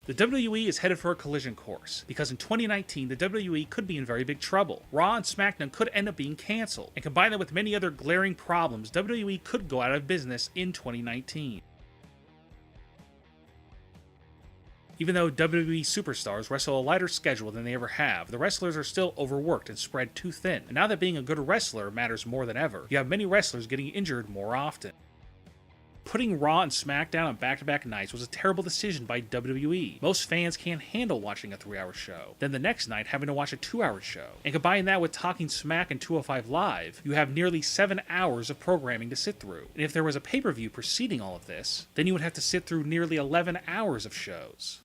The WWE is headed for a collision course, because in 2019 the WWE could be in very big trouble. Raw and SmackDown could end up being cancelled, and combine that with many other glaring problems, WWE could go out of business in 2019. Even though WWE superstars wrestle a lighter schedule than they ever have, the wrestlers are still overworked and spread too thin, and now that being a good wrestler matters more than ever, you have many wrestlers getting injured more often. Putting Raw and SmackDown on back-to-back nights was a terrible decision by WWE. Most fans can't handle watching a 3-hour show, then the next night having to watch a 2-hour show. And combine that with Talking Smack and 205 Live, you have nearly 7 hours of programming to sit through. And if there was a pay-per-view preceding all of this, then you would have to sit through nearly 11 hours of shows.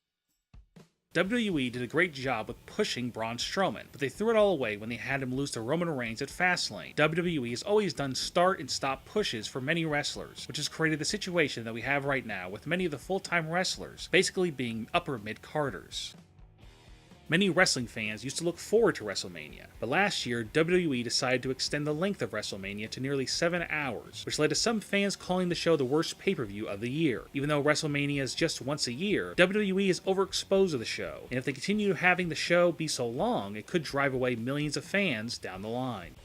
WWE did a great job with pushing Braun Strowman, but they threw it all away when they had him lose to Roman Reigns at Fastlane. WWE has always done start and stop pushes for many wrestlers, which has created the situation that we have right now with many of the full-time wrestlers basically being upper mid-carders. Many wrestling fans used to look forward to WrestleMania, but last year WWE decided to extend the length of WrestleMania to nearly 7 hours, which led to some fans calling the show the worst pay-per-view of the year. Even though WrestleMania is just once a year, WWE is overexposed to the show, and if they continue having the show be so long, it could drive away millions of fans down the line.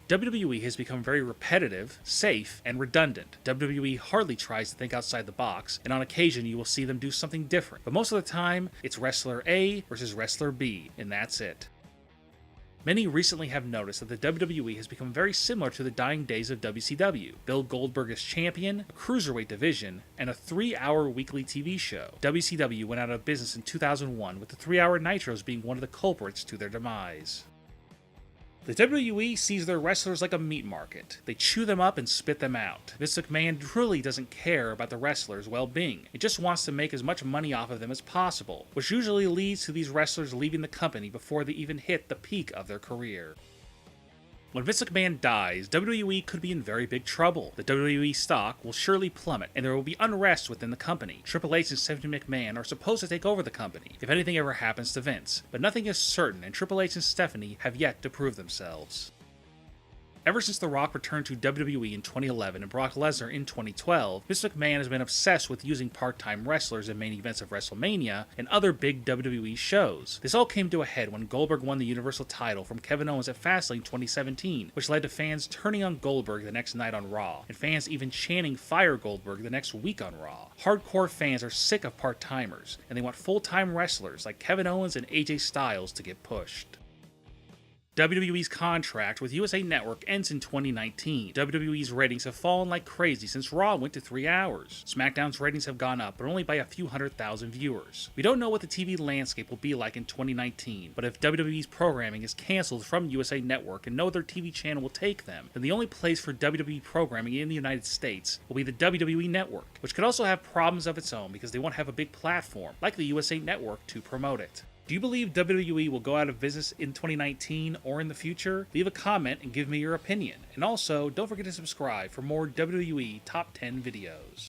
WWE has become very repetitive, safe, and redundant. WWE hardly tries to think outside the box, and on occasion you will see them do something different, but most of the time, it's wrestler A versus wrestler B, and that's it. Many recently have noticed that the WWE has become very similar to the dying days of WCW. Bill Goldberg as champion, a cruiserweight division, and a 3-hour weekly TV show. WCW went out of business in 2001, with the 3-hour Nitros being one of the culprits to their demise. The WWE sees their wrestlers like a meat market. They chew them up and spit them out. Vince McMahon truly doesn't care about the wrestlers' well-being. He just wants to make as much money off of them as possible, which usually leads to these wrestlers leaving the company before they even hit the peak of their career. When Vince McMahon dies, WWE could be in very big trouble. The WWE stock will surely plummet, and there will be unrest within the company. Triple H and Stephanie McMahon are supposed to take over the company, if anything ever happens to Vince. But nothing is certain, and Triple H and Stephanie have yet to prove themselves. Ever since The Rock returned to WWE in 2011 and Brock Lesnar in 2012, Vince McMahon has been obsessed with using part-time wrestlers in main events of WrestleMania and other big WWE shows. This all came to a head when Goldberg won the Universal title from Kevin Owens at Fastlane 2017, which led to fans turning on Goldberg the next night on Raw, and fans even chanting "Fire Goldberg" the next week on Raw. Hardcore fans are sick of part-timers, and they want full-time wrestlers like Kevin Owens and AJ Styles to get pushed. WWE's contract with USA Network ends in 2019. WWE's ratings have fallen like crazy since Raw went to 3 hours. SmackDown's ratings have gone up, but only by a few 100,000 viewers. We don't know what the TV landscape will be like in 2019, but if WWE's programming is cancelled from USA Network and no other TV channel will take them, then the only place for WWE programming in the United States will be the WWE Network, which could also have problems of its own because they won't have a big platform, like the USA Network, to promote it. Do you believe WWE will go out of business in 2019 or in the future? Leave a comment and give me your opinion. And also, don't forget to subscribe for more WWE Top 10 videos.